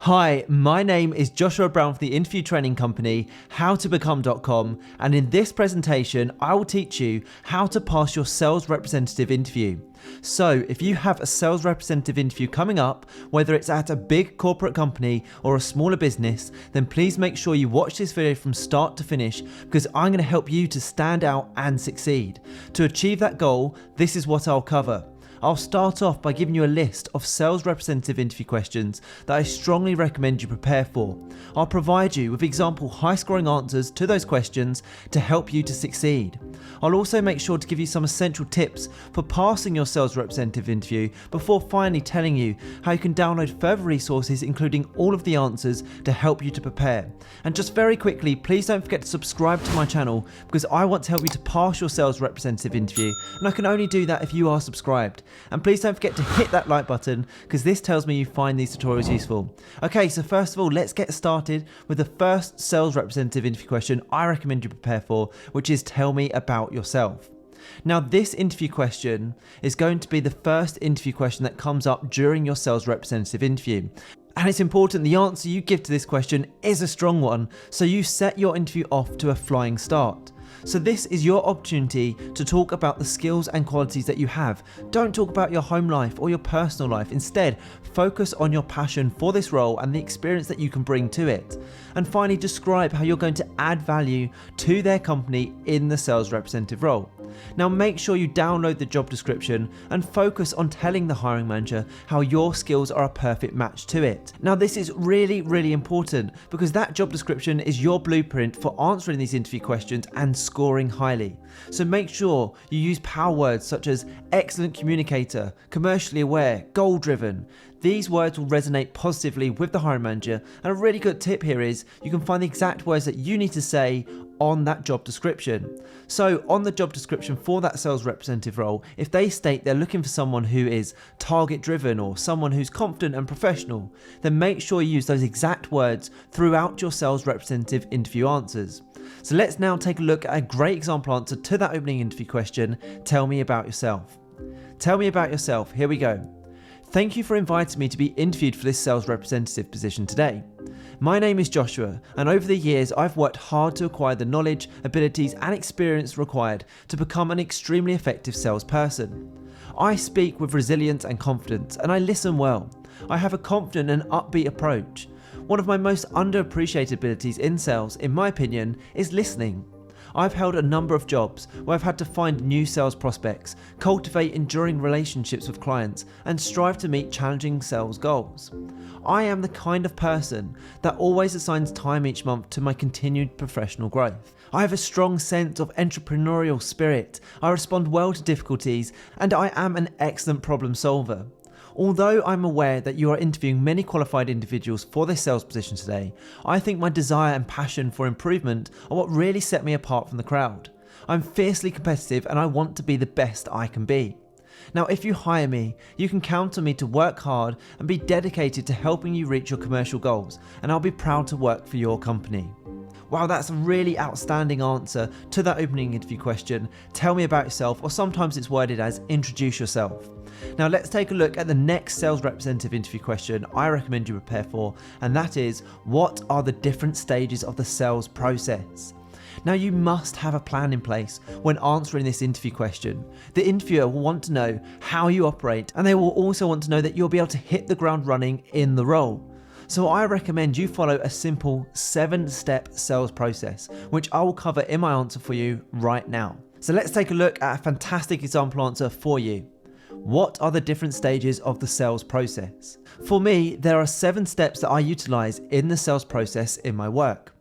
Hi, my name is Joshua Brown from the interview training company, howtobecome.com, and in this presentation, I will teach you how to pass your sales representative interview. So if you have a sales representative interview coming up, whether it's at a big corporate company or a smaller business, then please make sure you watch this video from start to finish because I'm going to help you to stand out and succeed. To achieve that goal, this is what I'll cover. I'll start off by giving you a list of sales representative interview questions that I strongly recommend you prepare for. I'll provide you with example high-scoring answers to those questions to help you to succeed. I'll also make sure to give you some essential tips for passing your sales representative interview before finally telling you how you can download further resources including all of the answers to help you to prepare. And just very quickly, please don't forget to subscribe to my channel because I want to help you to pass your sales representative interview, and I can only do that if you are subscribed. And please don't forget to hit that like button because this tells me you find these tutorials useful. Okay, so first of all, let's get started with the first sales representative interview question I recommend you prepare for, which is tell me about yourself. Now, this interview question is going to be the first interview question that comes up during your sales representative interview. And it's important the answer you give to this question is a strong one, so you set your interview off to a flying start. So this is your opportunity to talk about the skills and qualities that you have. Don't talk about your home life or your personal life. Instead, focus on your passion for this role and the experience that you can bring to it. And finally, describe how you're going to add value to their company in the sales representative role. Now make sure you download the job description and focus on telling the hiring manager how your skills are a perfect match to it. Now this is really important because that job description is your blueprint for answering these interview questions and scoring highly. So make sure you use power words such as excellent communicator, commercially aware, goal driven. These words will resonate positively with the hiring manager, and a really good tip here is you can find the exact words that you need to say on that job description. So on the job description for that sales representative role, if they state they're looking for someone who is target driven or someone who's confident and professional, then make sure you use those exact words throughout your sales representative interview answers. So let's now take a look at a great example answer to that opening interview question, tell me about yourself. Tell me about yourself, here we go. Thank you for inviting me to be interviewed for this sales representative position today. My name is Joshua, and over the years I've worked hard to acquire the knowledge, abilities and experience required to become an extremely effective salesperson. I speak with resilience and confidence, and I listen well. I have a confident and upbeat approach. One of my most underappreciated abilities in sales, in my opinion, is listening. I've held a number of jobs where I've had to find new sales prospects, cultivate enduring relationships with clients, and strive to meet challenging sales goals. I am the kind of person that always assigns time each month to my continued professional growth. I have a strong sense of entrepreneurial spirit, I respond well to difficulties, and I am an excellent problem solver. Although I'm aware that you are interviewing many qualified individuals for this sales position today, I think my desire and passion for improvement are what really set me apart from the crowd. I'm fiercely competitive and I want to be the best I can be. Now, if you hire me, you can count on me to work hard and be dedicated to helping you reach your commercial goals, and I'll be proud to work for your company. Wow, that's a really outstanding answer to that opening interview question, tell me about yourself, or sometimes it's worded as introduce yourself. Now let's take a look at the next sales representative interview question I recommend you prepare for, and that is, what are the different stages of the sales process? Now you must have a plan in place when answering this interview question. The interviewer will want to know how you operate, and they will also want to know that you'll be able to hit the ground running in the role. So I recommend you follow a simple 7-step sales process, which I will cover in my answer for you right now. So let's take a look at a fantastic example answer for you. What are the different stages of the sales process? For me, there are 7 steps that I utilize in the sales process in my work.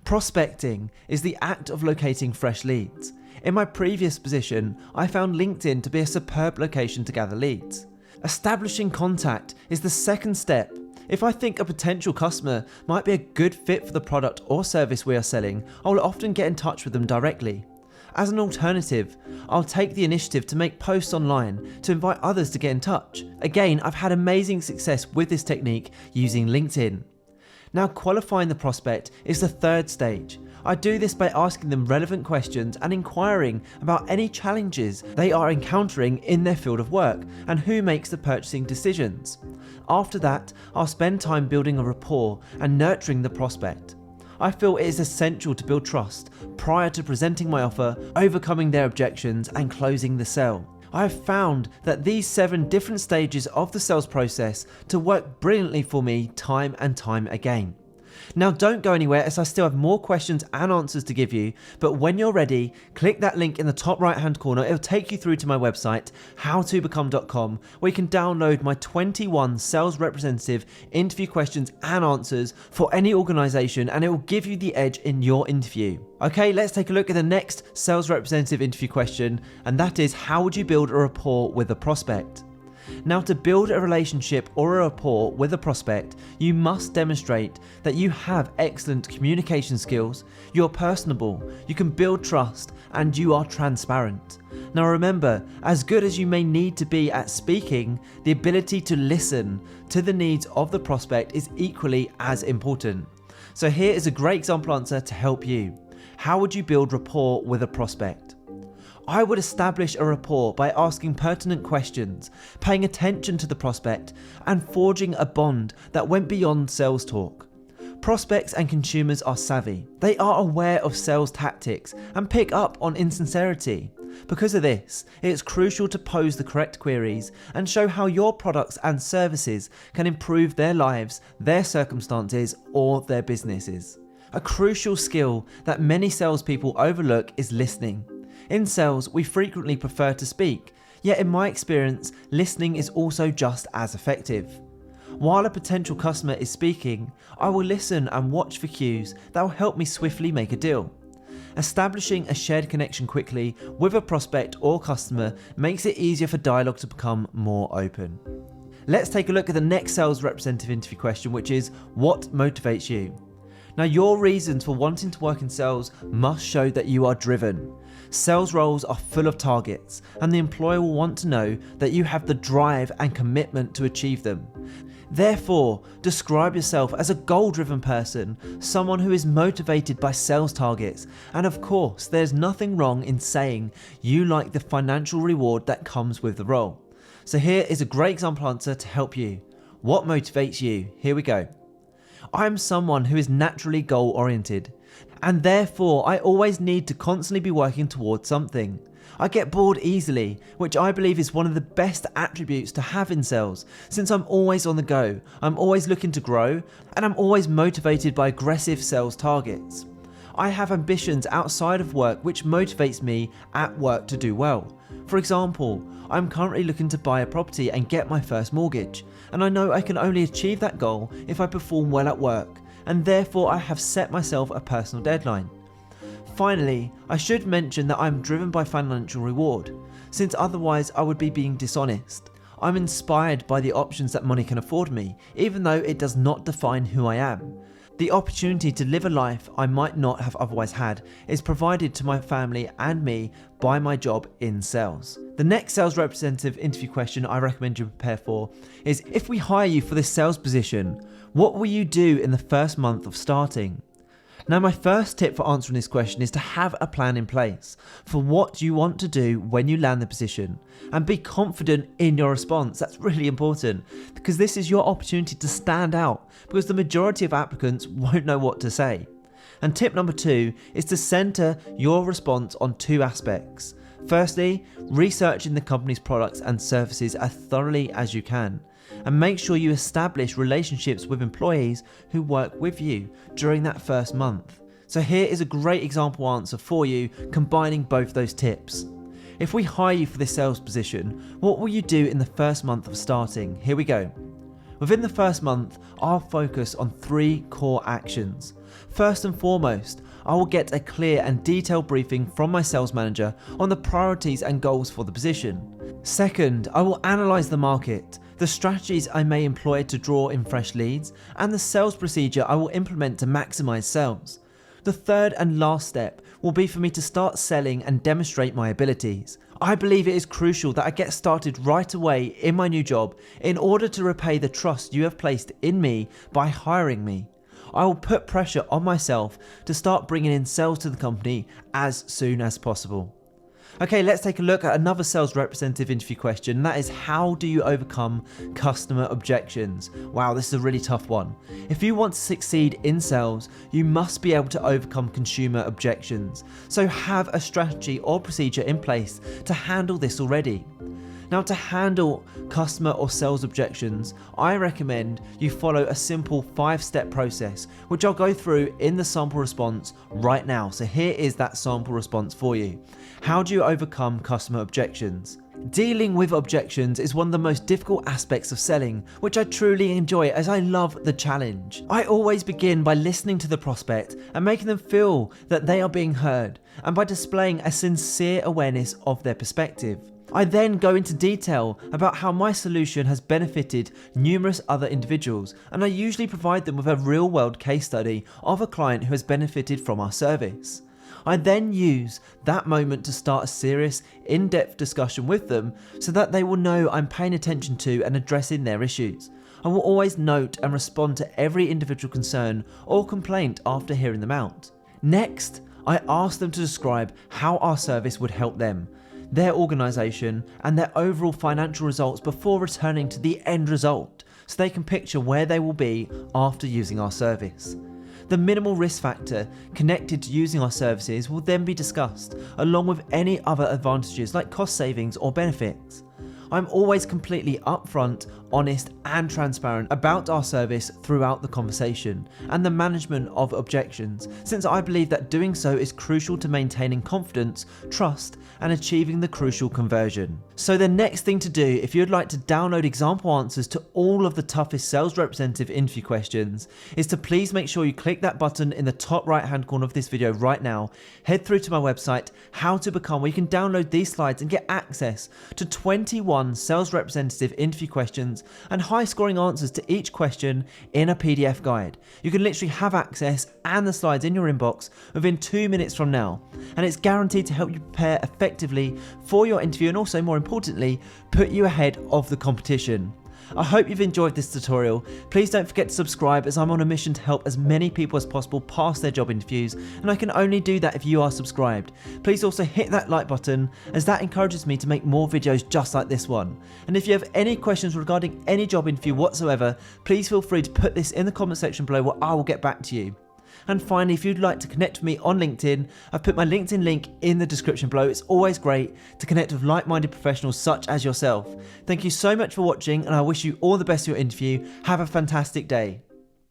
Prospecting is the act of locating fresh leads. In my previous position, I found LinkedIn to be a superb location to gather leads. Establishing contact is the second step. If I think a potential customer might be a good fit for the product or service we are selling, I will often get in touch with them directly. As an alternative, I'll take the initiative to make posts online to invite others to get in touch. Again, I've had amazing success with this technique using LinkedIn. Now, qualifying the prospect is the third stage. I do this by asking them relevant questions and inquiring about any challenges they are encountering in their field of work and who makes the purchasing decisions. After that, I'll spend time building a rapport and nurturing the prospect. I feel it is essential to build trust prior to presenting my offer, overcoming their objections, and closing the sale. I have found that these 7 different stages of the sales process to work brilliantly for me time and time again. Now don't go anywhere, as I still have more questions and answers to give you, but when you're ready, click that link in the top right hand corner. It'll take you through to my website, howtobecome.com, where you can download my 21 sales representative interview questions and answers for any organization, and it will give you the edge in your interview. Okay, let's take a look at the next sales representative interview question, and that is, how would you build a rapport with a prospect? Now, to build a relationship or a rapport with a prospect, you must demonstrate that you have excellent communication skills, you're personable, you can build trust, and you are transparent. Now remember, as good as you may need to be at speaking, the ability to listen to the needs of the prospect is equally as important. So here is a great example answer to help you. How would you build rapport with a prospect? I would establish a rapport by asking pertinent questions, paying attention to the prospect, and forging a bond that went beyond sales talk. Prospects and consumers are savvy. They are aware of sales tactics and pick up on insincerity. Because of this, it's crucial to pose the correct queries and show how your products and services can improve their lives, their circumstances, or their businesses. A crucial skill that many salespeople overlook is listening. In sales, we frequently prefer to speak, yet in my experience, listening is also just as effective. While a potential customer is speaking, I will listen and watch for cues that will help me swiftly make a deal. Establishing a shared connection quickly with a prospect or customer makes it easier for dialogue to become more open. Let's take a look at the next sales representative interview question, which is, what motivates you? Now, your reasons for wanting to work in sales must show that you are driven. Sales roles are full of targets, and the employer will want to know that you have the drive and commitment to achieve them. Therefore, describe yourself as a goal-driven person, someone who is motivated by sales targets, and of course, there's nothing wrong in saying you like the financial reward that comes with the role. So here is a great example answer to help you. What motivates you? Here we go. I am someone who is naturally goal-oriented, and therefore I always need to constantly be working towards something. I get bored easily, which I believe is one of the best attributes to have in sales, since I'm always on the go, I'm always looking to grow, and I'm always motivated by aggressive sales targets. I have ambitions outside of work which motivates me at work to do well. For example, I'm currently looking to buy a property and get my first mortgage, and I know I can only achieve that goal if I perform well at work, and therefore I have set myself a personal deadline. Finally, I should mention that I'm driven by financial reward, since otherwise I would be being dishonest. I'm inspired by the options that money can afford me, even though it does not define who I am. The opportunity to live a life I might not have otherwise had is provided to my family and me by my job in sales. The next sales representative interview question I recommend you prepare for is, if we hire you for this sales position, what will you do in the first month of starting? Now, my first tip for answering this question is to have a plan in place for what you want to do when you land the position, and be confident in your response. That's really important, because this is your opportunity to stand out, because the majority of applicants won't know what to say. And tip number 2 is to center your response on 2 aspects. Firstly, researching the company's products and services as thoroughly as you can, and make sure you establish relationships with employees who work with you during that first month. So here is a great example answer for you, combining both those tips. If we hire you for this sales position, what will you do in the first month of starting? Here we go. Within the first month, I'll focus on 3 core actions. First and foremost, I will get a clear and detailed briefing from my sales manager on the priorities and goals for the position. Second, I will analyse the market, the strategies I may employ to draw in fresh leads, and the sales procedure I will implement to maximise sales. The third and last step will be for me to start selling and demonstrate my abilities. I believe it is crucial that I get started right away in my new job in order to repay the trust you have placed in me by hiring me. I will put pressure on myself to start bringing in sales to the company as soon as possible. Okay, let's take a look at another sales representative interview question, and that is, how do you overcome customer objections? Wow, this is a really tough one. If you want to succeed in sales, you must be able to overcome consumer objections. So have a strategy or procedure in place to handle this already. Now, to handle customer or sales objections, I recommend you follow a simple 5-step process, which I'll go through in the sample response right now. So here is that sample response for you. How do you overcome customer objections? Dealing with objections is one of the most difficult aspects of selling, which I truly enjoy as I love the challenge. I always begin by listening to the prospect and making them feel that they are being heard, and by displaying a sincere awareness of their perspective. I then go into detail about how my solution has benefited numerous other individuals, and I usually provide them with a real-world case study of a client who has benefited from our service. I then use that moment to start a serious, in-depth discussion with them so that they will know I'm paying attention to and addressing their issues. I will always note and respond to every individual concern or complaint after hearing them out. Next, I ask them to describe how our service would help them, their organisation, and their overall financial results before returning to the end result, so they can picture where they will be after using our service. The minimal risk factor connected to using our services will then be discussed, along with any other advantages like cost savings or benefits. I'm always completely upfront, honest and transparent about our service throughout the conversation and the management of objections, since I believe that doing so is crucial to maintaining confidence, trust and achieving the crucial conversion. So the next thing to do, if you'd like to download example answers to all of the toughest sales representative interview questions, is to please make sure you click that button in the top right hand corner of this video right now, head through to my website, How to Become, where you can download these slides and get access to 21 sales representative interview questions and high scoring answers to each question in a PDF guide. You can literally have access and the slides in your inbox within 2 minutes from now, and it's guaranteed to help you prepare effectively for your interview and also, more importantly, put you ahead of the competition. I hope you've enjoyed this tutorial. Please don't forget to subscribe, as I'm on a mission to help as many people as possible pass their job interviews, and I can only do that if you are subscribed. Please also hit that like button, as that encourages me to make more videos just like this one. And if you have any questions regarding any job interview whatsoever, please feel free to put this in the comment section below where I will get back to you. And finally, if you'd like to connect with me on LinkedIn, I've put my LinkedIn link in the description below. It's always great to connect with like-minded professionals such as yourself. Thank you so much for watching, and I wish you all the best for your interview. Have a fantastic day.